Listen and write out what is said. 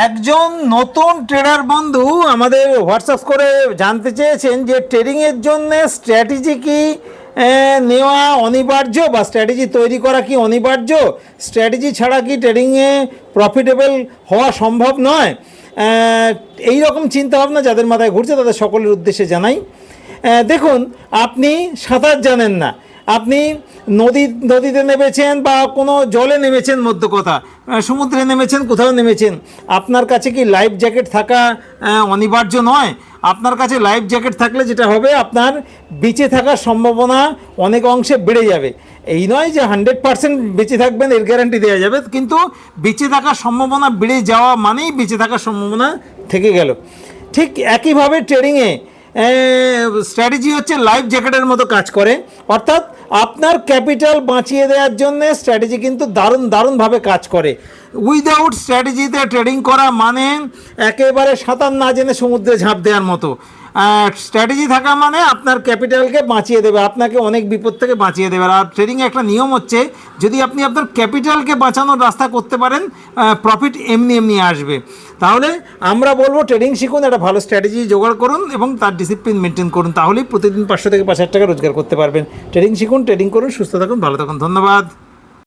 একজন নতুন ট্রেডার বন্ধু আমাদের হোয়াটসঅ্যাপ করে জানতে চেয়েছেন যে ট্রেডিংয়ের জন্য স্ট্র্যাটেজি কি নেওয়া অনিবার্য বা স্ট্র্যাটেজি তৈরি করা কি অনিবার্য, স্ট্র্যাটেজি ছাড়া কি ট্রেডিংয়ে প্রফিটেবল হওয়া সম্ভব নয়। এই রকম চিন্তাভাবনা যাদের মাথায় ঘুরছে তাদের সকলের উদ্দেশ্যে জানাই। দেখুন, আপনি সাঁতার জানেন না, আপনি নদীতে নেমেছেন বা কোনো জলে নেমেছেন, মধ্য কথা সমুদ্রে নেমেছেন, কোথাও নেমেছেন, আপনার কাছে কি লাইফ জ্যাকেট থাকা অনিবার্য নয়? আপনার কাছে লাইফ জ্যাকেট থাকলে যেটা হবে, আপনার বেঁচে থাকার সম্ভাবনা অনেক অংশে বেড়ে যাবে। এই নয় যে 100% বেঁচে থাকবেন এর গ্যারান্টি দেওয়া যাবে, কিন্তু বেঁচে থাকার সম্ভাবনা বেড়ে যাওয়া মানেই বেঁচে থাকার সম্ভাবনা থেকে গেল। ঠিক একইভাবে ট্রেডিংয়ে স্ট্র্যাটেজি হচ্ছে লাইফ জ্যাকেটের মতো কাজ করে, অর্থাৎ আপনার ক্যাপিটাল বাঁচিয়ে দেওয়ার জন্য স্ট্র্যাটেজি কিন্তু দারুণভাবে কাজ করে। উইদাউট স্ট্র্যাটেজিতে ট্রেডিং করা মানে একেবারে সাঁতার না জেনে সমুদ্রে ঝাঁপ দেওয়ার মতো। স্ট্র্যাটেজি থাকা মানে আপনার ক্যাপিটালকে বাঁচিয়ে দেবে, আপনাকে অনেক বিপদ থেকে বাঁচিয়ে দেবে। আর ট্রেডিংয়ে একটা নিয়ম হচ্ছে, যদি আপনি আপনার ক্যাপিটালকে বাঁচানোর রাস্তা করতে পারেন, প্রফিট এমনি আসবে। তাহলে আমরা বলবো ট্রেডিং শিখুন, একটা ভালো স্ট্র্যাটেজি জোগাড় করুন এবং তার ডিসিপ্লিন মেনটেন করুন, তাহলেই প্রতিদিন 500 থেকে 5,000 টাকা রোজগার করতে পারবেন। ট্রেডিং শিখুন, ট্রেডিং করুন, সুস্থ থাকুন, ভালো থাকুন। ধন্যবাদ।